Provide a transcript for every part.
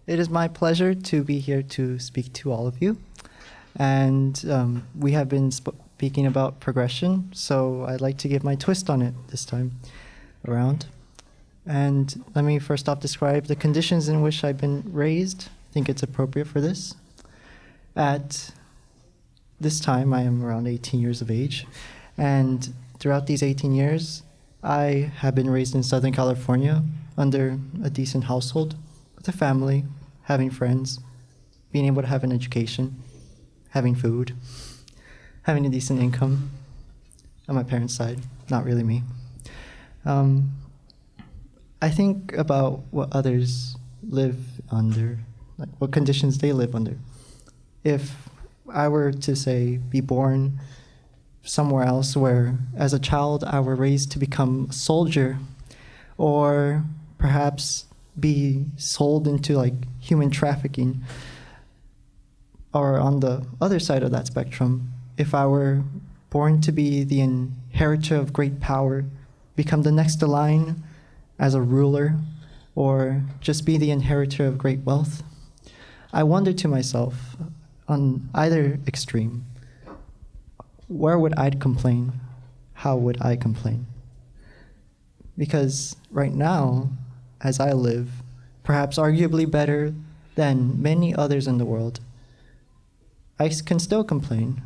It is my pleasure to be here to speak to all of you. And we have been speaking about progression, so I'd like to give my twist on it this time around. And let me first off describe the conditions in which I've been raised. I think it's appropriate for this. At this time, I am around 18 years of age. And throughout these 18 years, I have been raised in Southern California under a decent household, with a family, having friends, being able to have an education, having food, having a decent income on my parents' side, not really me. I think about what others live under, like what conditions they live under. If I were to say be born somewhere else where as a child I were raised to become a soldier, or perhaps be sold into like human trafficking, or on the other side of that spectrum, if I were born to be the inheritor of great power, become the next in line as a ruler, or just be the inheritor of great wealth, I wonder to myself, on either extreme, where would I complain? How would I complain? Because right now, as I live, perhaps arguably better than many others in the world, I can still complain,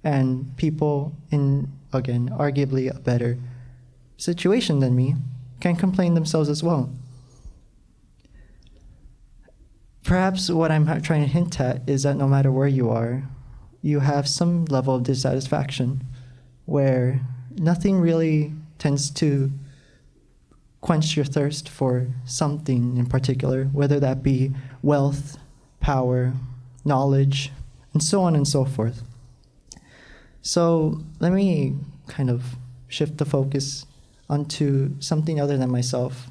and people in, again, arguably a better situation than me can complain themselves as well. Perhaps what I'm trying to hint at is that no matter where you are, you have some level of dissatisfaction where nothing really tends to quench your thirst for something in particular, whether that be wealth, power, knowledge, and so on and so forth. So let me kind of shift the focus onto something other than myself,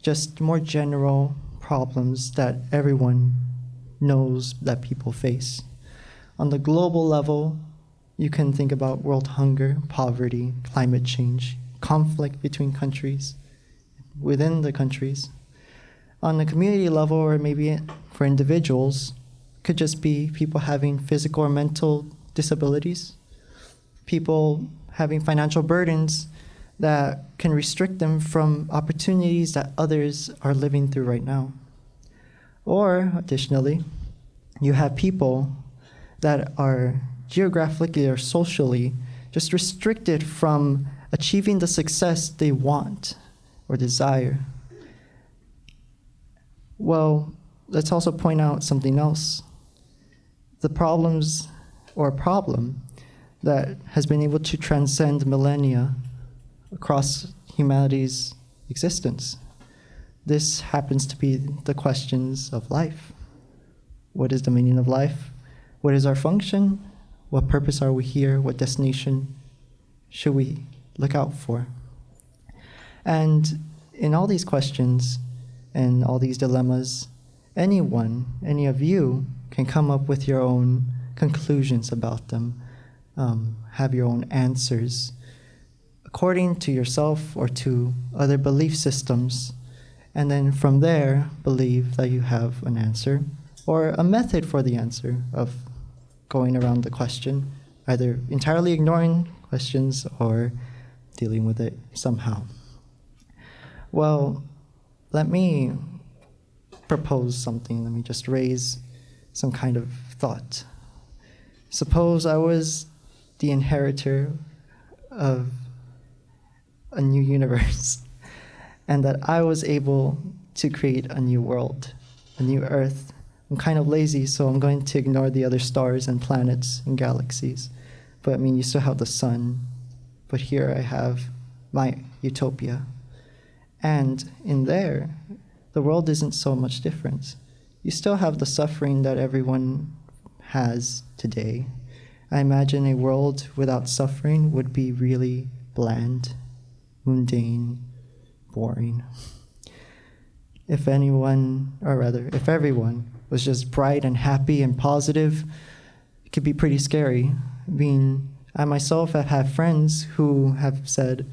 just more general problems that everyone knows that people face. On the global level, you can think about world hunger, poverty, climate change, conflict between countries, within the countries. On the community level, or maybe for individuals, could just be people having physical or mental disabilities, people having financial burdens that can restrict them from opportunities that others are living through right now. Or, additionally, you have people that are geographically or socially just restricted from achieving the success they want or desire. Well, let's also point out something else. The problems, or problem, that has been able to transcend millennia across humanity's existence. This happens to be the questions of life. What is the meaning of life? What is our function? What purpose are we here? What destination should we look out for? And in all these questions and all these dilemmas, anyone, any of you, can come up with your own conclusions about them, have your own answers according to yourself or to other belief systems, and then from there believe that you have an answer or a method for the answer of going around the question, either entirely ignoring questions or dealing with it somehow. Well, let me propose something. Let me just raise some kind of thought. Suppose I was the inheritor of a new universe, and that I was able to create a new world, a new Earth. I'm kind of lazy, so I'm going to ignore the other stars and planets and galaxies. But I mean, you still have the sun. But here I have my utopia. And in there, the world isn't so much different. You still have the suffering that everyone has today. I imagine a world without suffering would be really bland, mundane, boring. If anyone, or rather, if everyone was just bright and happy and positive, it could be pretty scary. I mean, I myself have had friends who have said,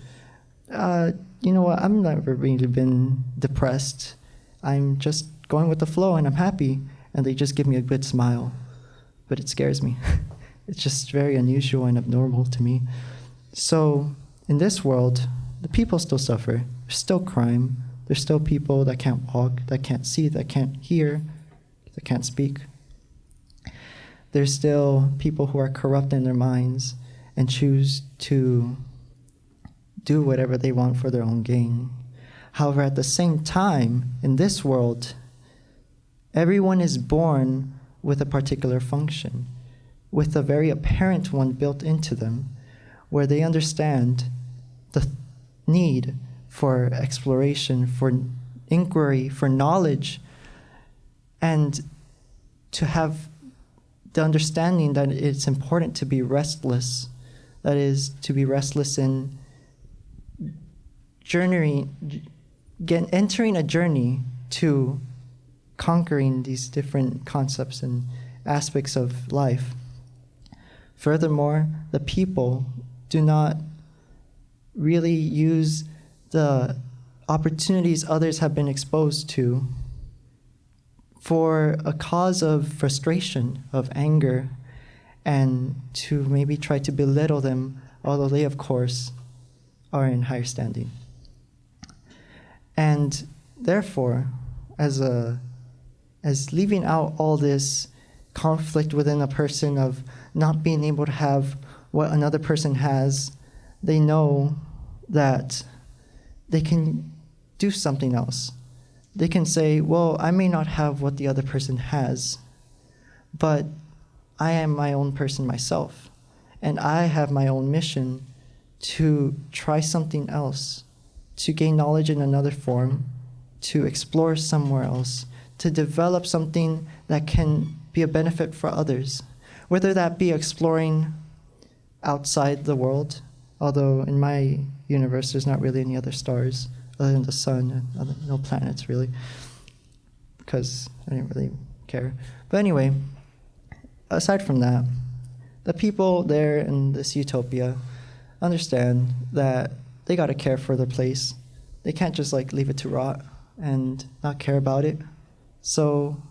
you know what, I've never really been depressed. I'm just going with the flow and I'm happy, and they just give me a good smile. But it scares me. It's just very unusual and abnormal to me. So in this world, the people still suffer. There's still crime. There's still people that can't walk, that can't see, that can't hear, that can't speak. There's still people who are corrupt in their minds and choose to do whatever they want for their own gain. However, at the same time, in this world, everyone is born with a particular function, with a very apparent one built into them, where they understand the need for exploration, for inquiry, for knowledge, and to have the understanding that it's important to be restless, that is, to be restless in entering a journey to conquering these different concepts and aspects of life. Furthermore, the people do not really use the opportunities others have been exposed to for a cause of frustration, of anger, and to maybe try to belittle them, although they, of course, are in higher standing. And therefore, as leaving out all this conflict within a person of not being able to have what another person has, they know that they can do something else. They can say, well, I may not have what the other person has, but I am my own person myself, and I have my own mission to try something else, to gain knowledge in another form, to explore somewhere else, to develop something that can be a benefit for others, whether that be exploring outside the world, although in my universe there's not really any other stars other than the sun and no planets really, because I didn't really care. But anyway, aside from that, the people there in this utopia understand that they got to care for their place. They can't just like leave it to rot and not care about it. So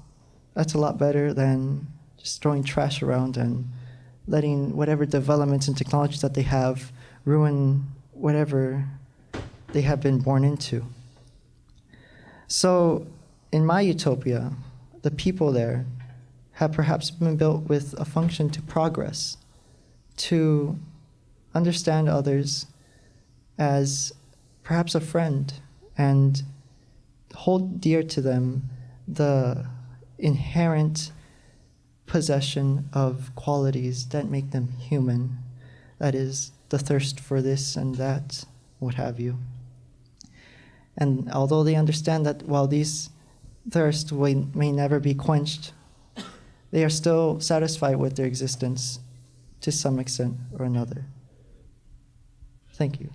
that's a lot better than just throwing trash around and letting whatever developments and technologies that they have ruin whatever they have been born into. So in my utopia, the people there have perhaps been built with a function to progress, to understand others as perhaps a friend and hold dear to them the inherent possession of qualities that make them human, that is, the thirst for this and that, what have you. And although they understand that while these thirsts may never be quenched, they are still satisfied with their existence to some extent or another. Thank you.